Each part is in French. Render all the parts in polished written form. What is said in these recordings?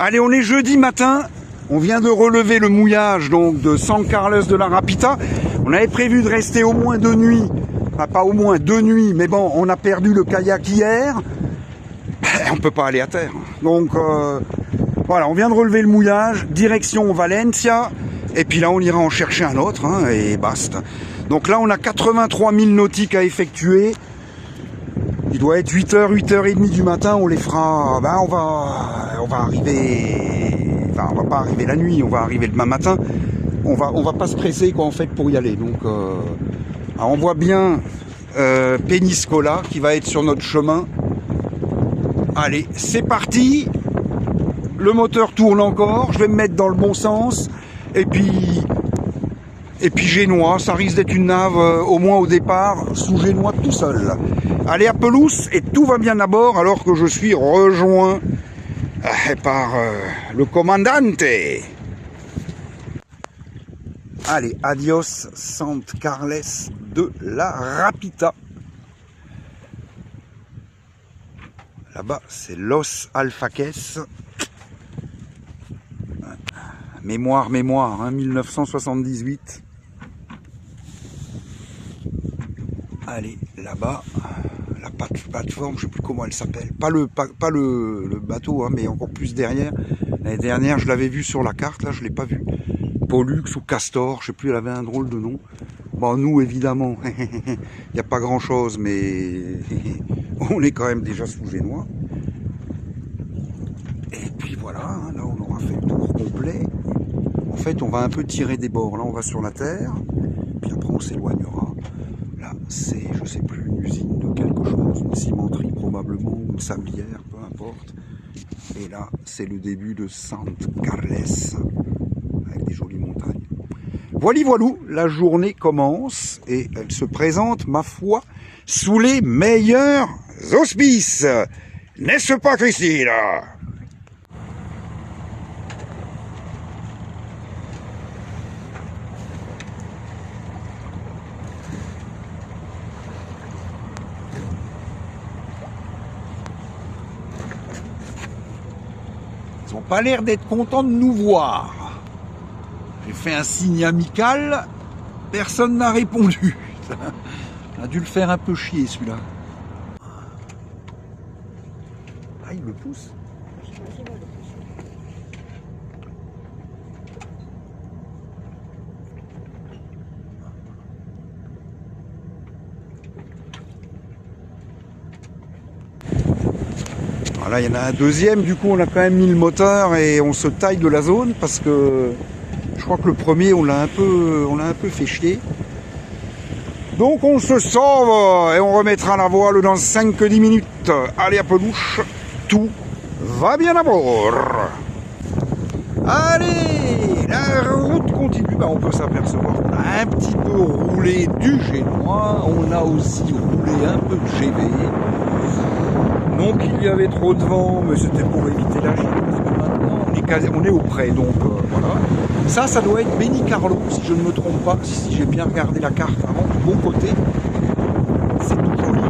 Allez, on est jeudi matin. On vient de relever le mouillage donc de San Carlos de la Rapita. On avait prévu de rester au moins 2 nuits. Enfin, pas au moins 2 nuits, mais bon, on a perdu le kayak hier. On peut pas aller à terre. Donc voilà, on vient de relever le mouillage, direction Valencia. Et puis là, on ira en chercher un autre, hein, et basta. Donc là, on a 83 000 nautiques à effectuer. Il doit être 8h, 8h30 du matin. On les fera. Ben, on va arriver. Enfin, on va pas arriver la nuit. On va arriver demain matin. On va pas se presser quoi en fait pour y aller. Donc, on voit bien Peñíscola qui va être sur notre chemin. Allez, c'est parti. Le moteur tourne encore. Je vais me mettre dans le bon sens. Et puis Génois, ça risque d'être une nave, au moins au départ, sous Génois tout seul. Allez à Pelouse et tout va bien à bord alors que je suis rejoint par le commandante. Allez, adios Sant Carles de la Rapita. Là-bas, c'est Los Alfaques. Mémoire, hein, 1978. Allez, là-bas, la plateforme, je sais plus comment elle s'appelle. Pas le bateau, hein, mais encore plus derrière. L'année dernière, je l'avais vu sur la carte, là, je l'ai pas vu. Pollux ou Castor, je sais plus, elle avait un drôle de nom. Bon, nous, évidemment, il n'y a pas grand-chose, mais on est quand même déjà sous Génois. Et puis voilà, hein, là, on aura fait le tour complet. En fait, on va un peu tirer des bords. Là, on va sur la terre, puis après, on s'éloignera. Là, c'est, je sais plus, une usine de quelque chose, une cimenterie probablement, une sablière, peu importe. Et là, c'est le début de Sant Carles, avec des jolies montagnes. Voilou, la journée commence et elle se présente, ma foi, sous les meilleurs auspices. N'est-ce pas, Christine ? Ils n'ont pas l'air d'être contents de nous voir. J'ai fait un signe amical, personne n'a répondu. Ça a dû le faire un peu chier celui-là. Ah, il me pousse. Voilà, il y en a un deuxième, du coup on a quand même mis le moteur et on se taille de la zone parce que je crois que le premier on l'a un peu fait chier. Donc on se sauve et on remettra la voile dans 5-10 minutes. Allez à Pelouche, tout va bien à bord. Allez, la route continue. Ben, on peut s'apercevoir qu'on a un petit peu roulé du Génois. On a aussi roulé un peu de GB. Donc il y avait trop de vent, mais c'était pour éviter la gîte, parce que maintenant on est au près, donc voilà. Ça doit être Benicarló, si je ne me trompe pas, si j'ai bien regardé la carte avant, du bon côté. C'est tout joli.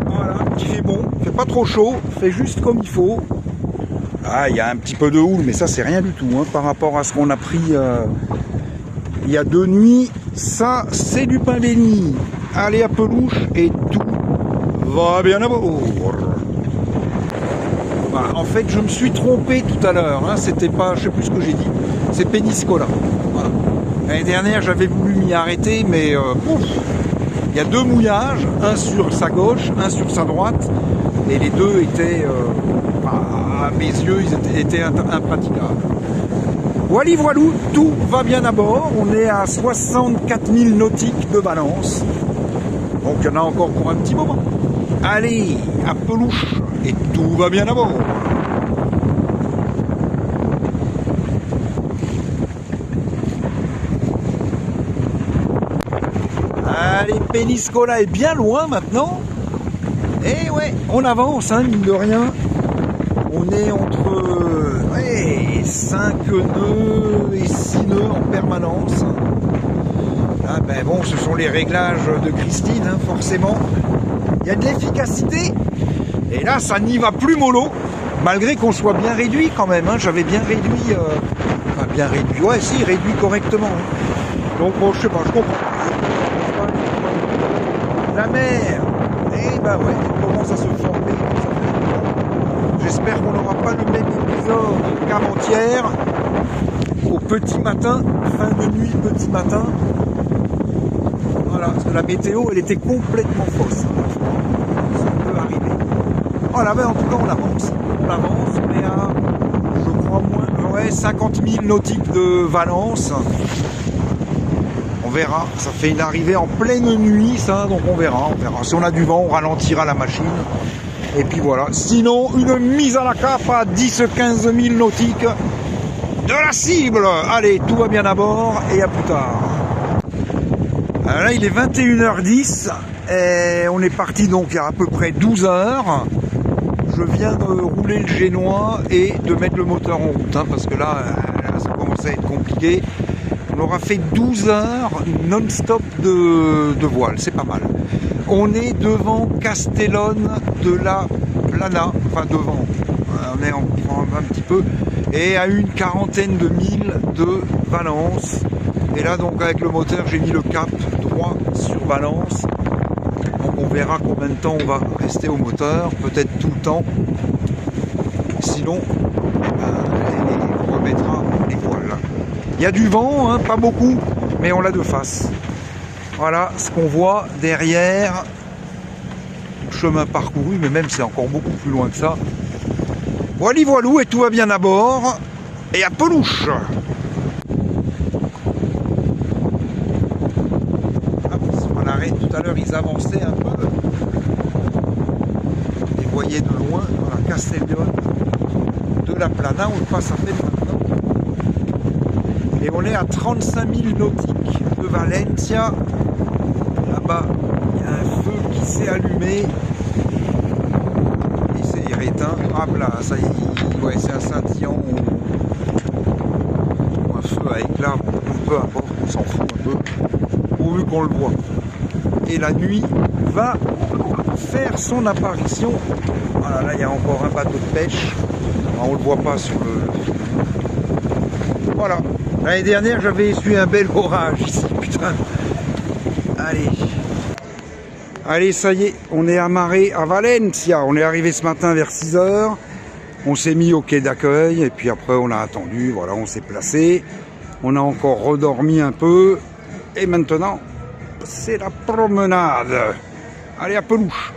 Voilà, il fait bon, il fait pas trop chaud, il fait juste comme il faut. Ah, il y a un petit peu de houle, mais ça c'est rien du tout, hein, par rapport à ce qu'on a pris il y a 2 nuits. Ça, c'est du pain béni. Allez à Pelouche et tout va bien à bord. Voilà, en fait, je me suis trompé tout à l'heure. Hein, c'était pas, je sais plus ce que j'ai dit. C'est Peñíscola. Voilà. L'année dernière, j'avais voulu m'y arrêter, mais il y a 2 mouillages, un sur sa gauche, un sur sa droite, et les deux étaient, à mes yeux, ils étaient impraticables. Voilou, tout va bien à bord. On est à 64 000 nautiques de balance. Donc il y en a encore pour un petit moment. Allez, à Pelouche, et tout va bien à bord. Allez, Peñíscola est bien loin maintenant. Et ouais, on avance, hein, mine de rien. On est entre 5 nœuds et 6 nœuds en permanence. Ah ben bon, ce sont les réglages de Christine, hein, forcément. Il y a de l'efficacité Et là, ça n'y va plus mollo, malgré qu'on soit bien réduit quand même. Hein. J'avais bien réduit, enfin bien réduit, ouais, si, réduit correctement. Hein. Donc, bon, je sais pas, je comprends. La mer, eh ben ouais, elle commence à se former. J'espère qu'on n'aura pas le même épisode qu'avant-hier. Au petit matin, fin de nuit, petit matin. Voilà, parce que la météo, elle était complètement fausse. Ça peut arriver. Voilà, mais en tout cas, on avance. On avance, on est à, je crois, moins, 50 000 nautiques de Valence. On verra. Ça fait une arrivée en pleine nuit, ça, donc on verra. Si on a du vent, on ralentira la machine. Et puis voilà. Sinon, une mise à la cape à 10-15 000 nautiques de la cible. Allez, tout va bien à bord et à plus tard. Alors là, il est 21h10 et on est parti donc il y a à peu près 12 heures. Je viens de rouler le génois et de mettre le moteur en route, hein, parce que là, ça commence à être compliqué. On aura fait 12 heures non-stop de voile, c'est pas mal. On est devant Castellone de la Plana, enfin devant, on est un petit peu, et à une quarantaine de milles de Valence. Et là donc avec le moteur j'ai mis le cap droit sur Valence. Donc on verra combien de temps on va rester au moteur, peut-être tout le temps. Sinon, on remettra les voiles. Il y a du vent, hein, pas beaucoup, mais on l'a de face. Voilà ce qu'on voit derrière. Chemin parcouru, mais même c'est encore beaucoup plus loin que ça. Voilà, voilou, et tout va bien à bord. Et à pelouche. À l'arrêt, tout à l'heure, ils avançaient un peu. On les voyait de loin. Voilà, Castellone de la Plana, on le passe à peine maintenant. Et on est à 35 000 nautiques de Valencia. Là-bas, il y a un feu qui s'est allumé. Et c'est éteint. Hop là, ça y est, ouais, c'est un scintillant ou un feu à éclat. Peu importe, on s'en fout un peu, pourvu qu'on le voit. Et la nuit va faire son apparition. Voilà, là il y a encore un bateau de pêche. Alors, on le voit pas sur le film. Voilà. L'année dernière, j'avais essuyé un bel orage ici, putain. Allez. Allez, ça y est, on est amarré à Valencia. On est arrivé ce matin vers 6 h. On s'est mis au quai d'accueil et puis après on a attendu. Voilà, on s'est placé. On a encore redormi un peu. Et maintenant, c'est la promenade. Allez, à pelouche.